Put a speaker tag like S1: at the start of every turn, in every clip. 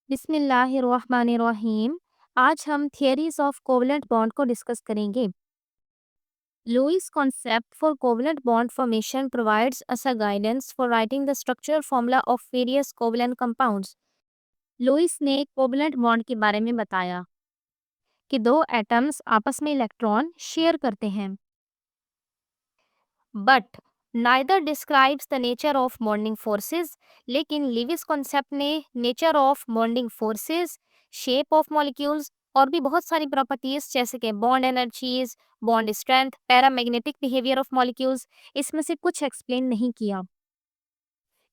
S1: बिस्मिल्लाहिर्रहमानिर्रहीम। आज हम थियरीज ऑफ कोवलेंट बॉन्ड को डिस्कस करेंगे। Lewis concept for covalent bond formation provides us a guidance for writing the structural formula of various covalent compounds. Lewis ने covalent bond के बारे में बताया कि दो एटम्स आपस में इलेक्ट्रॉन शेयर करते हैं, but neither describes the nature of bonding forces. लेकिन लिविस कॉन्सेप्ट ने nature of bonding forces, shape of molecules और भी बहुत सारी प्रॉपर्टीज जैसे कि bond energies, bond strength, paramagnetic behaviour of molecules, इसमें से कुछ एक्सप्लेन नहीं किया,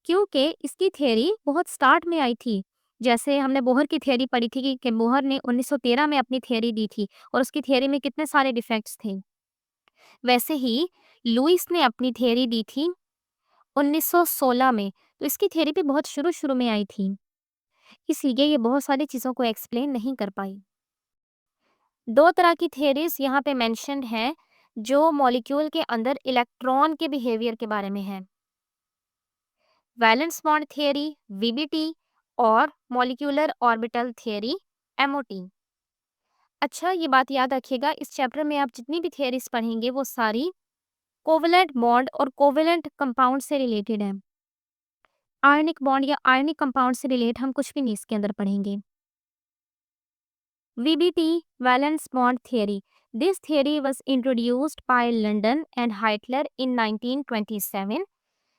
S1: क्योंकि इसकी थियरी बहुत स्टार्ट में आई थी। जैसे हमने बोहर की थियरी पढ़ी थी कि बोहर ने 1913 में अपनी थियरी दी थी और उसकी थियरी में कितने सारे डिफेक्ट्स थे। वैसे ही लुईस ने अपनी थियरी दी थी 1916 में, तो इसकी थियरी भी बहुत शुरू में आई थी, इसलिए ये बहुत सारी चीज़ों को एक्सप्लेन नहीं कर पाई। दो तरह की थियरीज यहाँ पे मेंशन्ड हैं जो मॉलिक्यूल के अंदर इलेक्ट्रॉन के बिहेवियर के बारे में है। वैलेंस बॉन्ड थियरी वीबीटी और मॉलिक्यूलर ऑर्बिटल थियरी एमओटी। अच्छा, ये बात याद रखिएगा, इस चैप्टर में आप जितनी भी थियरीज पढ़ेंगे वो सारी कोवलेंट बॉन्ड और कोवलेंट कंपाउंड से रिलेटेड है। आयनिक बॉन्ड या आयनिक कंपाउंड से रिलेट हम कुछ भी नहीं इसके अंदर पढ़ेंगे। VBT, valence bond theory. This theory was introduced by London and Heitler in 1927.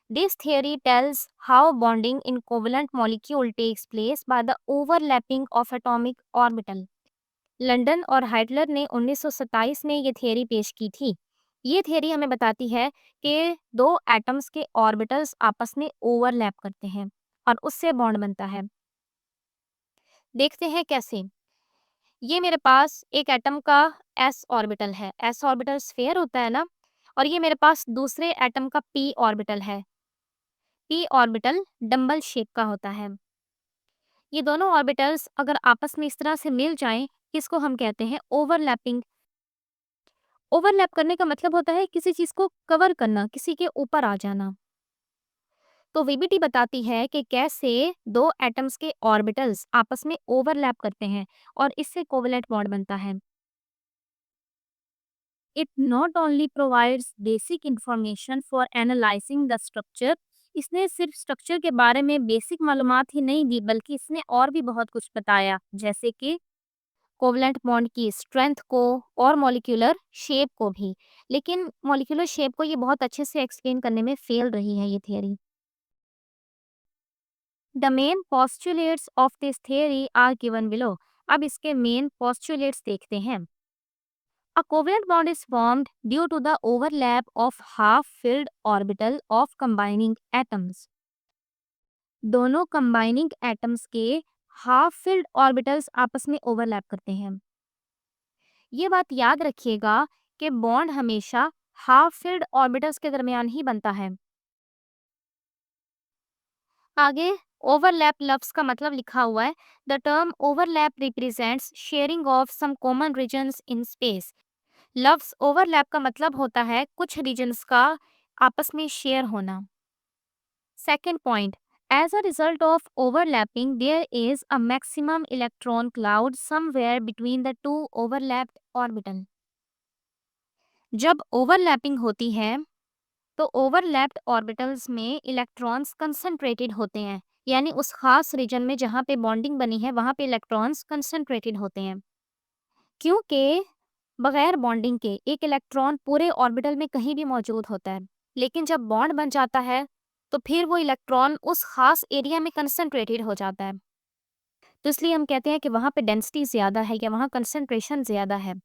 S1: This theory tells how bonding in covalent molecule takes place by the overlapping of atomic orbital. London और हाइटलर ने 1927 में ये थियरी पेश की थी। ये theory हमें बताती है कि दो एटम्स के ऑर्बिटल्स आपस में ओवरलैप करते हैं और उससे बॉन्ड बनता है। देखते हैं कैसे। ये मेरे पास एक एटम का s ऑर्बिटल है। s ऑर्बिटल स्फीयर होता है ना, और ये मेरे पास दूसरे एटम का p ऑर्बिटल है। p ऑर्बिटल डंबल शेप का होता है। ये दोनों ऑर्बिटल्स अगर आपस में इस तरह से मिल जाएं, इसको हम कहते हैं ओवरलैपिंग। ओवरलैप करने का मतलब होता है किसी चीज को कवर करना, किसी के ऊपर आ जाना। तो वीबीटी बताती है कि कैसे दो एटम्स के ऑर्बिटल्स आपस में ओवरलैप करते हैं और इससे कोवलेंट बॉन्ड बनता है। It not only provides basic information for analyzing the structure, इसने सिर्फ स्ट्रक्चर के बारे में बेसिक मालूमात ही नहीं दी, बल्कि इसने और भी बहुत कुछ बताया, जैसे कि कोवलेंट बॉन्ड की स्ट्रेंथ को और मॉलिक्यूलर शेप को भी। लेकिन मॉलिक्यूलर शेप को ये बहुत अच्छे से एक्सप्लेन करने में फेल रही है ये theory. The main postulates of this theory are given below. अब इसके मेन पोस्टुलेट्स देखते हैं। A covalent bond is formed due to the overlap of half-filled orbital of combining atoms. दोनों combining atoms के half-filled orbitals आपस में overlap करते हैं। ये बात याद रखिएगा कि बॉन्ड हमेशा half-filled orbitals के दरमियान ही बनता है। आगे ओवरलैप लफ्ज का मतलब लिखा हुआ है। The term overlap represents sharing of some common regions in space. लफ्ज ओवरलैप का मतलब होता है कुछ रीजन्स का आपस में शेयर होना। Second point, as a result of overlapping there is a maximum electron cloud somewhere between the two overlapped orbital. जब ओवरलैपिंग होती है तो ओवरलैप्ड ऑर्बिटल्स में इलेक्ट्रॉन्स कंसंट्रेटेड होते हैं, यानी उस खास रीजन में जहाँ पे बॉन्डिंग बनी है वहाँ पे इलेक्ट्रॉन्स कंसंट्रेटेड होते हैं। क्योंकि बगैर बॉन्डिंग के एक इलेक्ट्रॉन पूरे ऑर्बिटल में कहीं भी मौजूद होता है, लेकिन जब बॉन्ड बन जाता है तो फिर वो इलेक्ट्रॉन उस खास एरिया में कंसंट्रेटेड हो जाता है। तो इसलिए हम कहते हैं कि वहाँ पे डेंसिटी ज़्यादा है या वहाँ कंसंट्रेशन ज़्यादा है।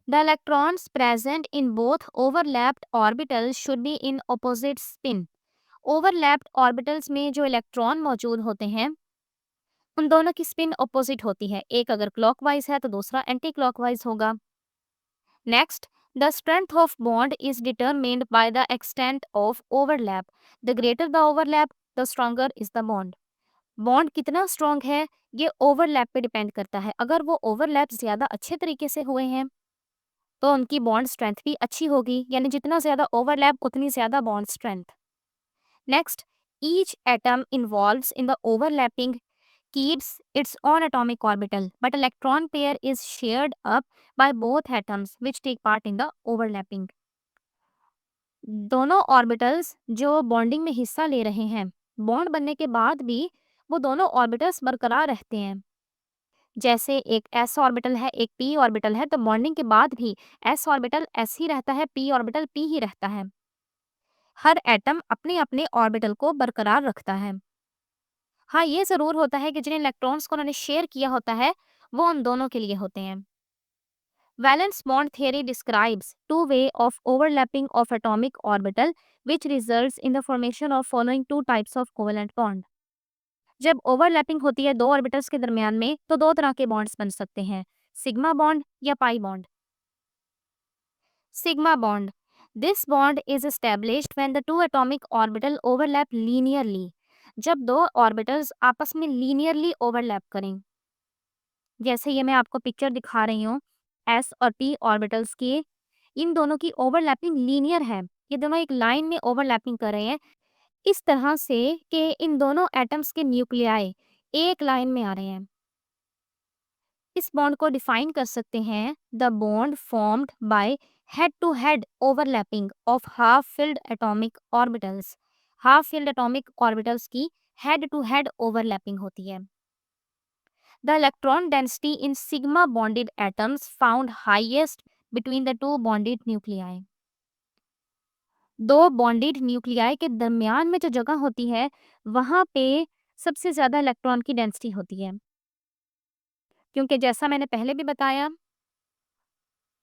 S1: The electrons present in both overlapped orbitals should be in opposite spin. Overlapped orbitals में जो इलेक्ट्रॉन मौजूद होते हैं उन दोनों की स्पिन ऑपोजिट होती है। एक अगर क्लॉकवाइज है तो दूसरा एंटी क्लॉकवाइज होगा। Next, the strength of bond is determined by the extent of overlap. The greater the overlap, the stronger is the bond. Bond कितना स्ट्रॉन्ग है ये ओवरलैप पे डिपेंड करता है। अगर वो ओवरलैप ज़्यादा अच्छे तरीके से हुए हैं तो उनकी बॉन्ड स्ट्रेंथ भी अच्छी होगी, यानी जितना ज़्यादा ओवरलैप उतनी ज़्यादा bond strength. Next, each atom involves in the overlapping keeps its own atomic orbital, but electron pair is shared up by both atoms which take part in the overlapping. दोनों orbitals जो bonding में हिस्सा ले रहे हैं, bond बनने के बाद भी वो दोनों ऑर्बिटल्स बरकरार रहते हैं। जैसे एक s ऑर्बिटल है, एक p ऑर्बिटल है, तो बॉन्डिंग के बाद भी s ऑर्बिटल s ही रहता है, p ऑर्बिटल p ही रहता है। हर एटम अपने अपने ऑर्बिटल को बरकरार रखता है। हाँ, ये ज़रूर होता है कि जिन इलेक्ट्रॉन्स को उन्होंने शेयर किया होता है, वो उन दोनों के लिए होते हैं। Valence bond theory describes two way of overlapping of atomic orbital which results in the formation of following two types of covalent bond. जब ओवरलैपिंग होती है दो ऑर्बिटल्स के दरमियान में तो दो तरह के बॉन्ड्स बन सकते हैं, सिग्मा बॉन्ड या पाई bond. Sigma bond, this bond is established when the two atomic orbital overlap linearly. जब दो ऑर्बिटल्स आपस में लीनियरली ओवरलैप करें, जैसे ये मैं आपको पिक्चर दिखा रही हूँ s और p ऑर्बिटल्स की, इन दोनों की ओवरलैपिंग लीनियर है, ये दोनों एक लाइन में ओवरलैपिंग कर रहे हैं इस तरह से कि इन दोनों एटम्स के न्यूक्लियाई एक लाइन में आ रहे हैं। इस बॉन्ड को डिफाइन कर सकते हैं, the bond formed by head to head overlapping of half filled atomic orbitals. Half filled atomic orbitals की हेड टू हेड ओवरलैपिंग होती है। The electron density in sigma bonded atoms found highest between the two bonded nuclei. दो bonded nuclei के दरमियान में जो जगह होती है वहां पे सबसे ज्यादा इलेक्ट्रॉन की डेंसिटी होती है, क्योंकि जैसा मैंने पहले भी बताया,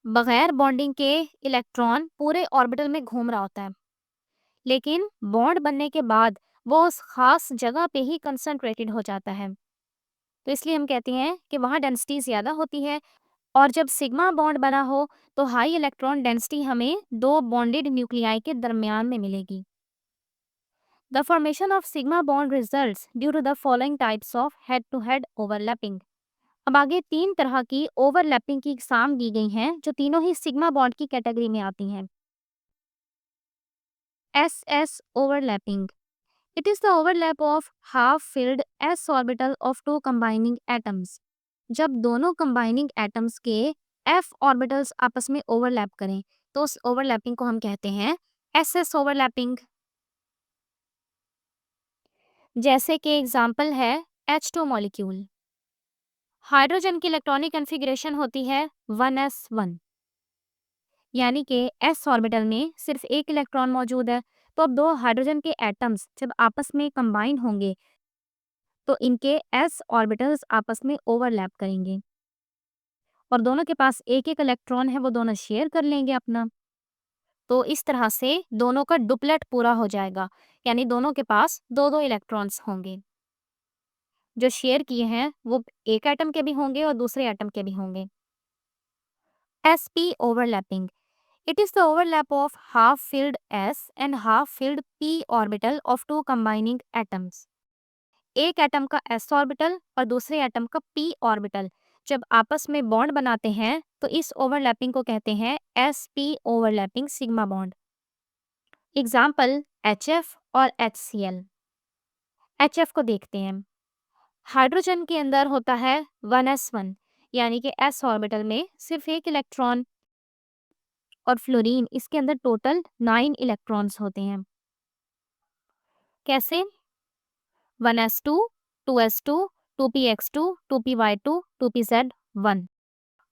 S1: बगैर बॉन्डिंग के इलेक्ट्रॉन पूरे ऑर्बिटल में घूम रहा होता है, लेकिन बॉन्ड बनने के बाद वो उस खास जगह पे ही कंसंट्रेटेड हो जाता है। तो इसलिए हम कहते हैं कि वहाँ डेंसिटी ज़्यादा होती है, और जब सिग्मा बॉन्ड बना हो तो हाई इलेक्ट्रॉन डेंसिटी हमें दो बॉन्डेड न्यूक्लियाई के दरमियान में मिलेगी। The formation of sigma bond results due to the following types of head to head overlapping. अब आगे तीन तरह की ओवरलैपिंग की इकसाम दी गई हैं जो तीनों ही सिग्मा बॉन्ड की कैटेगरी में आती हैं। S S overlapping, it is the overlap of half filled s orbital of two combining atoms. जब दोनों कंबाइनिंग एटम्स के f ऑर्बिटल्स आपस में ओवरलैप करें तो उस ओवरलैपिंग को हम कहते हैं एस एस ओवरलैपिंग। जैसे कि एग्जाम्पल है H2 मॉलिक्यूल। हाइड्रोजन की इलेक्ट्रॉनिक कॉन्फ़िगरेशन होती है 1s1, यानी कि s ऑर्बिटल में सिर्फ एक इलेक्ट्रॉन मौजूद है। तो अब दो हाइड्रोजन के एटम्स जब आपस में कंबाइन होंगे तो इनके s ऑर्बिटल्स आपस में ओवरलैप करेंगे और दोनों के पास एक एक इलेक्ट्रॉन है, वो दोनों शेयर कर लेंगे अपना। तो इस तरह से दोनों का डुप्लेट पूरा हो जाएगा, यानी दोनों के पास दो दो इलेक्ट्रॉन्स होंगे। जो शेयर किए हैं वो एक एटम के भी होंगे और दूसरे एटम के भी होंगे। sp overlapping, it is the overlap of half filled s and half filled p orbital of two combining atoms. एक एटम का s ऑर्बिटल और दूसरे एटम का p ऑर्बिटल जब आपस में बॉन्ड बनाते हैं तो इस ओवरलैपिंग को कहते हैं sp overlapping sigma bond. Example HF और HCl। HF को देखते हैं। हाइड्रोजन के अंदर होता है 1s1, यानी कि s ऑर्बिटल में सिर्फ एक इलेक्ट्रॉन, और फ्लोरीन इसके अंदर टोटल 9 इलेक्ट्रॉन्स होते हैं। कैसे? 1s2, 2s2, 2px2, 2py2, 2pz1।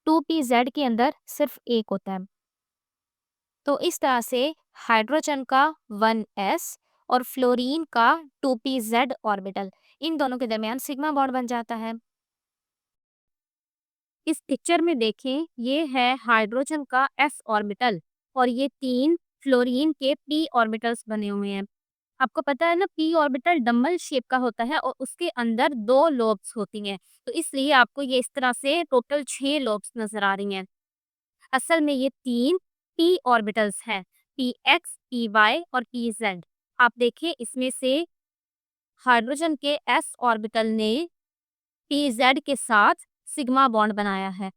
S1: 2pz के अंदर सिर्फ एक होता है। तो इस तरह से हाइड्रोजन का 1s और फ्लोरीन का 2pz ऑर्बिटल, इन दोनों के दरमियान सिग्मा बॉन्ड बन जाता है। इस पिक्चर में देखें, ये है हाइड्रोजन का s ऑर्बिटल और ये तीन फ्लोरीन के p ऑर्बिटल्स बने हुए हैं। आपको पता है ना, p ऑर्बिटल डम्बल शेप का होता है और उसके अंदर दो लोब्स होती हैं, तो इसलिए आपको ये इस तरह से टोटल 6 लोब्स नजर आ रही हैं। असल में ये तीन p ऑर्बिटल्स हैं, px, py और pz। आप देखें, इसमें से हाइड्रोजन के s ऑर्बिटल ने pz के साथ सिग्मा बॉन्ड बनाया है।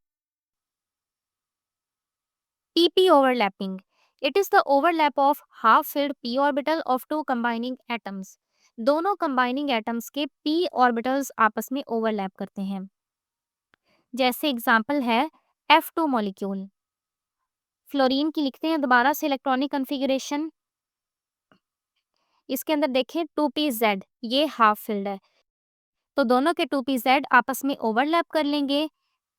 S1: pp overlapping, it is the overlap of half filled p orbital of two combining atoms. दोनों कंबाइनिंग एटम्स के p ऑर्बिटल्स आपस में ओवरलैप करते हैं। जैसे एग्जाम्पल है F2 मॉलिक्यूल। फ्लोरीन की लिखते हैं दोबारा से इलेक्ट्रॉनिक कन्फिग्रेशन। इसके अंदर देखें 2pz, ये हाफ फिल्ड है, तो दोनों के 2pz आपस में ओवरलैप कर लेंगे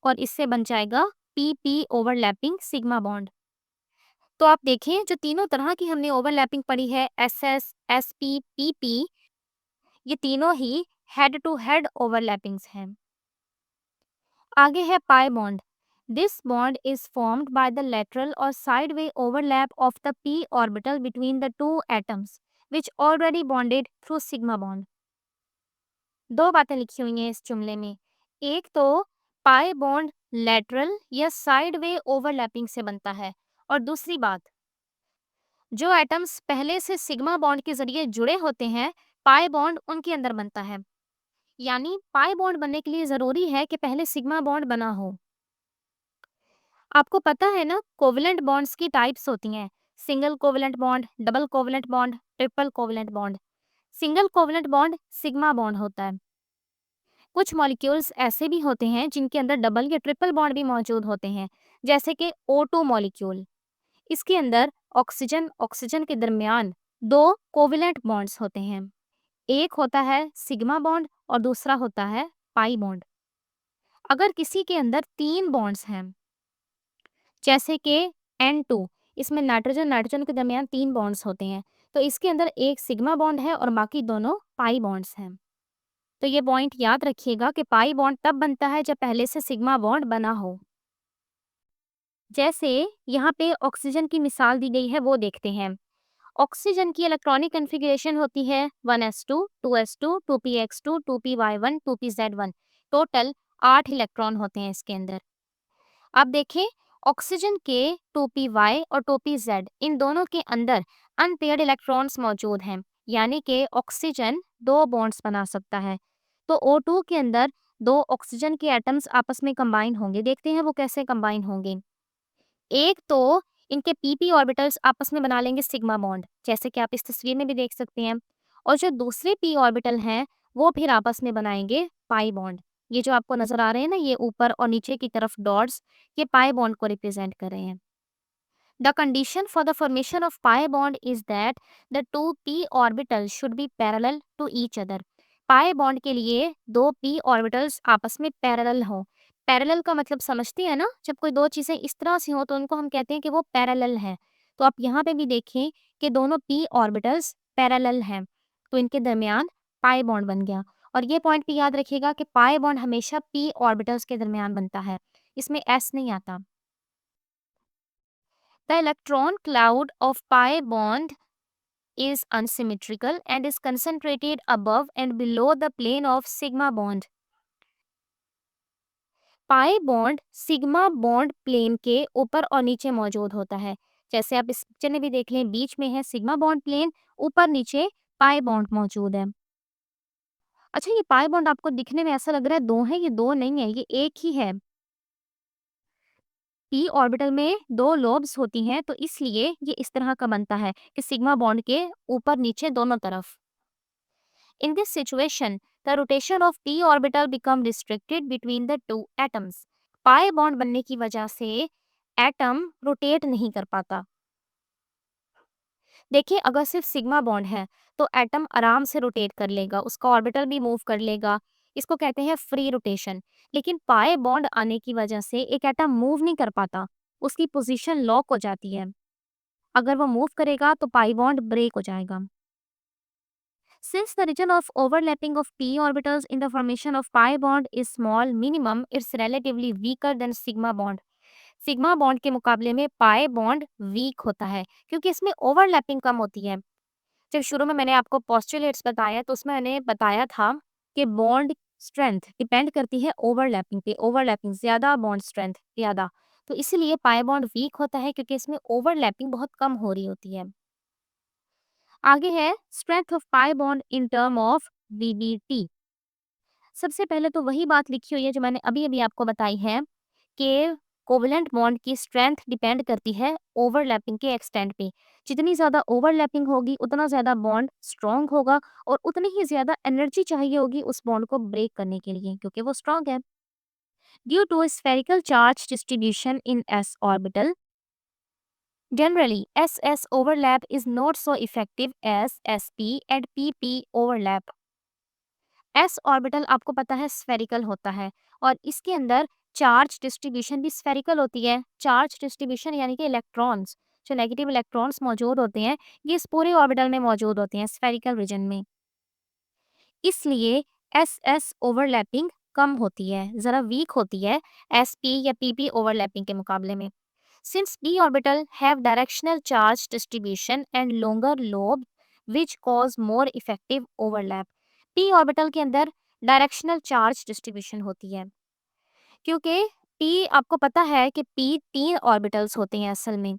S1: और इससे बन जाएगा pp ओवरलैपिंग सिग्मा बॉन्ड। तो आप देखें जो तीनों तरह की हमने ओवरलैपिंग पढ़ी है SS, SP, PP, ये तीनों ही हेड टू हेड ओवरलैपिंग्स हैं। आगे है pi bond. This bond is formed by the lateral और sideways overlap of the p orbital between the two atoms which already bonded through sigma bond। दो बातें लिखी हुई हैं इस जुमले में। एक तो पाई बॉन्ड लेटरल या साइडवे ओवरलैपिंग से बनता है, और दूसरी बात, जो एटम्स पहले से सिग्मा बॉन्ड के जरिए जुड़े होते हैं, पाई बॉन्ड उनके अंदर बनता है। यानी पाई बॉन्ड बनने के लिए जरूरी है कि पहले सिग्मा बॉन्ड बना हो। आपको पता है ना, कोवलेंट बॉन्ड्स की टाइप्स होती हैं, single covalent bond, double covalent bond, triple covalent bond. Single covalent bond sigma bond होता है। कुछ मॉलिक्यूल्स ऐसे भी होते हैं जिनके अंदर डबल या ट्रिपल बॉन्ड भी मौजूद होते हैं, जैसे कि O2 मॉलिक्यूल। इसके अंदर ऑक्सीजन ऑक्सीजन के दरमियान दो कोवलेंट बॉन्ड्स होते हैं। एक होता है सिग्मा बॉन्ड और दूसरा होता है पाई बॉन्ड। अगर किसी के अंदर तीन बॉन्ड्स हैं, जैसे कि N2, इसमें नाइट्रोजन नाइट्रोजन के दरमियान तीन बॉन्ड्स होते हैं, तो इसके अंदर एक सिग्मा बॉन्ड है और बाकी दोनों पाई बॉन्ड्स हैं। तो ये पॉइंट याद रखिएगा कि पाई बॉन्ड तब बनता है जब पहले से सिग्मा बॉन्ड बना हो। जैसे यहाँ पे ऑक्सीजन की मिसाल दी गई है, वो देखते हैं। ऑक्सीजन की इलेक्ट्रॉनिक कन्फिग्रेशन होती है 1s2, 2s2, 2px2, 2py1, 2pz1। Total 8 electron होते हैं इसके अंदर। अब देखें, ऑक्सीजन के 2py और 2pz, इन दोनों के अंदर अनपेयर्ड इलेक्ट्रॉन्स मौजूद हैं, यानी कि ऑक्सीजन दो बॉन्ड्स बना सकता है। तो O2 के अंदर दो ऑक्सीजन के एटम्स आपस में कंबाइन होंगे। देखते हैं वो कैसे कंबाइन होंगे। एक तो इनके pp ऑर्बिटल्स आपस में बना लेंगे सिग्मा बॉन्ड, जैसे कि आप इस तस्वीर में भी देख सकते हैं, और जो दूसरे p ऑर्बिटल हैं वो फिर आपस में बनाएंगे पाई बॉन्ड। ये जो आपको नजर आ रहे हैं ना, ये ऊपर और नीचे की तरफ डॉट्स, ये पाई बॉन्ड को रिप्रेजेंट कर रहे हैं। The condition for the formation of pi bond is that the two p orbitals should be parallel to each other। pi bond के लिए दो p orbitals आपस में parallel हो। पैरेलल का मतलब समझते हैं ना, जब कोई दो चीजें इस तरह से हो तो उनको हम कहते हैं कि वो पैरेलल हैं। तो आप यहाँ पे भी देखें कि दोनों p ऑर्बिटल्स पैरेलल हैं, तो इनके दरमियान पाई बॉन्ड बन गया। और ये पॉइंट भी याद रखिएगा कि पाई बॉन्ड हमेशा p ऑर्बिटल्स के दरमियान बनता है, इसमें s नहीं आता। The electron cloud of pi bond is unsymmetrical and is concentrated above and below the plane of sigma bond। Pi bond sigma bond plane के ऊपर और नीचे मौजूद होता है। जैसे आप इस पिक्चर में भी देख लें, बीच में है सिग्मा बॉन्ड प्लेन, ऊपर नीचे पाई बॉन्ड मौजूद है। अच्छा, ये पाई बॉन्ड आपको दिखने में ऐसा लग रहा है दो है, ये दो नहीं है, ये एक ही है। p ऑर्बिटल में दो लोब्स होती हैं, तो इसलिए ये इस तरह का बनता है कि सिग्मा बॉन्ड के ऊपर नीचे दोनों तरफ। In this situation, the rotation of p orbital become restricted between the two atoms। Pi bond बनने की वजह से एटम रोटेट नहीं कर पाता। देखिए, अगर सिर्फ सिग्मा बॉन्ड है तो एटम आराम से रोटेट कर लेगा, उसका ऑर्बिटल भी मूव कर लेगा, इसको कहते हैं फ्री रोटेशन। लेकिन पाई बॉन्ड आने की वजह से एक एटम मूव नहीं कर पाता, उसकी पोजीशन लॉक हो जाती है। अगर वो मूव करेगा तो पाई बॉन्ड ब्रेक हो जाएगा। Since the region of overlapping of p orbitals in the formation of pi bond is small minimum, it's relatively weaker than sigma bond। Sigma bond के मुकाबले में पाई बॉन्ड वीक होता है क्योंकि इसमें overlapping कम होती है। जब शुरू में मैंने आपको पोस्टुलेट्स बताया तो उसमें मैंने बताया था कि बॉन्ड स्ट्रेंथ डिपेंड करती है ओवरलैपिंग पे, ओवरलैपिंग ज्यादा बॉन्ड स्ट्रेंथ ज्यादा, तो इसीलिए पाई बॉन्ड वीक होता है क्योंकि इसमें ओवरलैपिंग बहुत कम हो रही होती है। आगे है strength of pi bond in term of VBT. सबसे पहले तो वही बात लिखी हुई है जो मैंने अभी अभी आपको बताई है कि कोवलेंट बॉन्ड की स्ट्रेंथ डिपेंड करती है ओवरलैपिंग के एक्सटेंट पे। जितनी ज़्यादा ओवरलैपिंग होगी उतना ज़्यादा बॉन्ड स्ट्रॉन्ग होगा और उतनी ही ज़्यादा एनर्जी चाहिए होगी उस बॉन्ड को ब्रेक करने के लिए क्योंकि वो स्ट्रॉन्ग है। Due to spherical charge distribution in s orbital, generally ss overlap is not so effective as sp and pp overlap। s orbital आपको पता है स्फेरिकल होता है और इसके अंदर चार्ज डिस्ट्रीब्यूशन भी स्फेरिकल होती है। चार्ज डिस्ट्रीब्यूशन यानी कि इलेक्ट्रॉन्स, जो नेगेटिव इलेक्ट्रॉन्स मौजूद होते हैं, ये इस पूरे ऑर्बिटल में मौजूद होते हैं, स्फेरिकल रीजन में। इसलिए एस एस ओवरलैपिंग कम होती है, ज़रा वीक होती है एस पी या पी पी ओवरलैपिंग के मुकाबले में। Since p orbital have directional charge distribution and longer lobe which cause more effective overlap। p orbital के अंदर डायरेक्शनल चार्ज डिस्ट्रीब्यूशन होती है क्योंकि p आपको पता है कि p तीन ऑर्बिटल्स होते हैं असल में।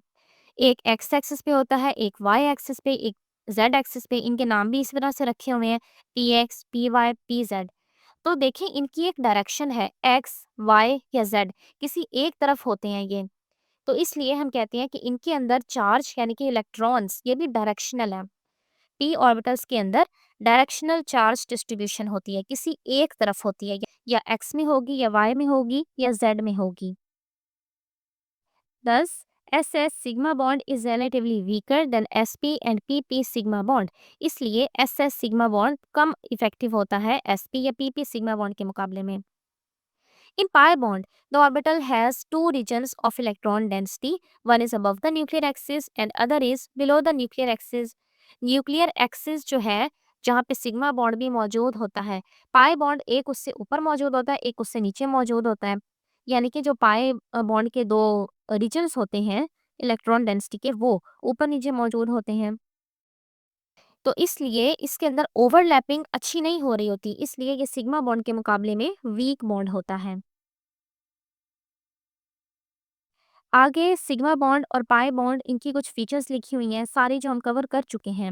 S1: एक एक्स एक्सिस पे होता है, एक वाई एक्सिस पे, एक जेड एक्सिस पे। इनके नाम भी इस तरह से रखे हुए हैं, P X, P Y, P Z. तो देखिए इनकी एक डायरेक्शन है, एक्स, वाई या जेड, किसी एक तरफ होते हैं ये। तो इसलिए हम कहते हैं कि इनके अंदर चार्ज यानी कि इलेक्ट्रॉन्स ये भी डायरेक्शनल है। पी ऑर्बिटल्स के अंदर डायरेक्शनल चार्ज डिस्ट्रीब्यूशन होती है, किसी एक तरफ होती है, या एक्स में होगी या वाई में होगी या जेड में होगी। Thus, SS sigma bond is relatively weaker than SP and PP sigma bond। इसलिए SS sigma bond कम इफेक्टिव होता है SP या PP sigma bond के मुकाबले में। In pi bond, the orbital has two regions of electron density. One is above the nuclear axis and other is below the nuclear axis। Nuclear axis जो है जहाँ पे सिग्मा बॉन्ड भी मौजूद होता है, पाई बॉन्ड एक उससे ऊपर मौजूद होता है, एक उससे नीचे मौजूद होता है। यानी कि जो पाई बॉन्ड के दो रीजन्स होते हैं इलेक्ट्रॉन डेंसिटी के, वो ऊपर नीचे मौजूद होते हैं। तो इसलिए इसके अंदर ओवरलैपिंग अच्छी नहीं हो रही होती, इसलिए ये सिग्मा बॉन्ड के मुकाबले में वीक बॉन्ड होता है। आगे सिग्मा बॉन्ड और पाई बॉन्ड, इनकी कुछ फीचर्स लिखी हुई हैं, सारी जो हम कवर कर चुके हैं।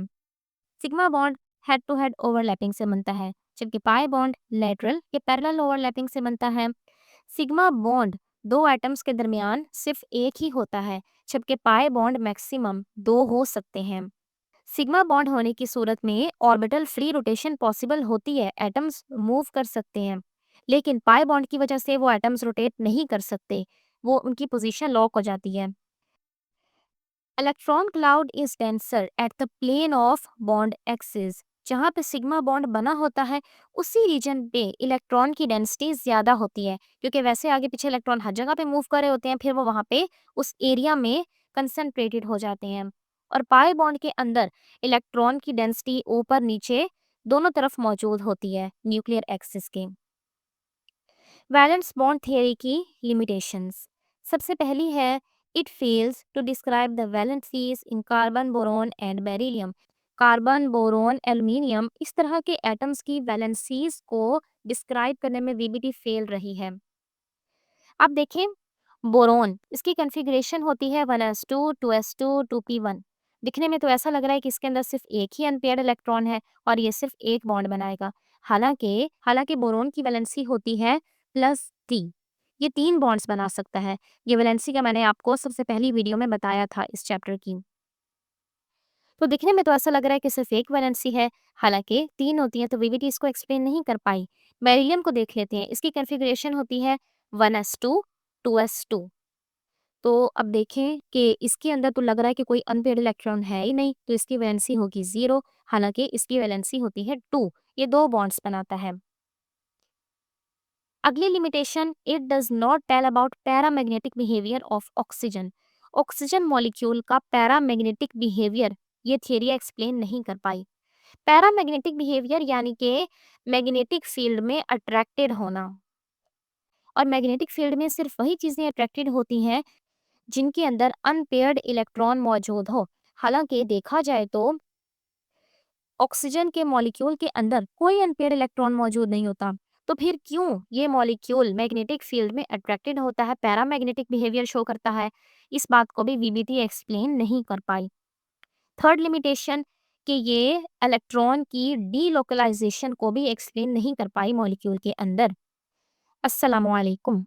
S1: Sigma bond head to head overlapping से बनता है, जबकि पाई बॉन्ड लेटरल या पैरेलल ओवरलैपिंग से बनता है। सिग्मा बॉन्ड दो एटम्स के दरमियान सिर्फ एक ही होता है, जबकि पाई बॉन्ड मैक्सिमम दो हो सकते हैं। सिग्मा बॉन्ड होने की सूरत में ऑर्बिटल फ्री रोटेशन पॉसिबल होती है, एटम्स मूव कर सकते हैं। लेकिन पाई बॉन्ड की वजह से वो एटम्स रोटेट नहीं कर सकते, वो उनकी पोजीशन लॉक हो जाती है। Electron cloud is denser at the plane of bond axis. जहाँ पे सिग्मा बॉन्ड बना होता है उसी रीजन पे इलेक्ट्रॉन की डेंसिटी ज़्यादा होती है, क्योंकि वैसे आगे पीछे इलेक्ट्रॉन हर जगह पे मूव कर रहे होते हैं, फिर वो वहाँ पे उस एरिया में कंसनट्रेटेड हो जाते हैं। और पाई बॉन्ड के अंदर इलेक्ट्रॉन की डेंसिटी ऊपर नीचे दोनों तरफ मौजूद होती है न्यूक्लियर एक्सिस के। वैलेंस बॉन्ड थियरी की लिमिटेशंस। सबसे पहली है, it fails to describe the valencies in carbon, boron and beryllium. Carbon, boron, aluminium, इस तरह के एटम्स की वैलेंसीज को डिस्क्राइब करने में वीबीटी फेल रही है। अब देखें बोरोन, इसकी कन्फिग्रेशन होती है 1s2 2s2 2p1। दिखने में तो ऐसा लग रहा है कि इसके अंदर सिर्फ एक ही अनपेयर्ड इलेक्ट्रॉन है और ये सिर्फ एक बॉन्ड बनाएगा। हालांकि हालांकि बोरोन की वैलेंसी होती है +3। ये 3 बॉन्ड्स बना सकता है। ये वैलेंसी का मैंने आपको सबसे पहली वीडियो में बताया था इस चैप्टर की। तो दिखने में तो ऐसा लग रहा है कि सिर्फ एक वैलेंसी है, हालांकि 3 होती है, तो वीवीटी इसको एक्सप्लेन नहीं कर पाई। बेरिलियम को देख लेते हैं, इसकी कन्फिग्रेशन होती है 1s2 2s2। तो अब देखें कि इसके अंदर तो लग रहा है कि कोई अनपेयर्ड इलेक्ट्रॉन है ही नहीं, तो इसकी वैलेंसी होगी 0, हालांकि इसकी वैलेंसी होती है 2। ये 2 बॉन्ड्स बनाता है। अगली limitation, it does not tell about paramagnetic behaviour of oxygen. Oxygen molecule का पैरामैग्नेटिक बिहेवियर ये थियरी एक्सप्लेन नहीं कर पाई। पैरामैग्नेटिक बिहेवियर यानी कि मैग्नेटिक फील्ड में अट्रैक्टेड होना, और मैग्नेटिक फील्ड में सिर्फ वही चीज़ें अट्रैक्टेड होती हैं जिनके अंदर अनपेयर्ड इलेक्ट्रॉन मौजूद हो। हालांकि देखा जाए तो ऑक्सीजन के मॉलिक्यूल के अंदर कोई अनपेयर्ड इलेक्ट्रॉन मौजूद नहीं होता, तो फिर क्यों ये मॉलिक्यूल मैग्नेटिक फील्ड में अट्रैक्टेड होता है, पैरामैग्नेटिक बिहेवियर शो करता है? इस बात को भी वीबीटी एक्सप्लेन नहीं कर पाई। थर्ड लिमिटेशन, कि ये इलेक्ट्रॉन की डीलोकलाइजेशन को भी एक्सप्लेन नहीं कर पाई मॉलिक्यूल के अंदर। अस्सलामुअलैकुम।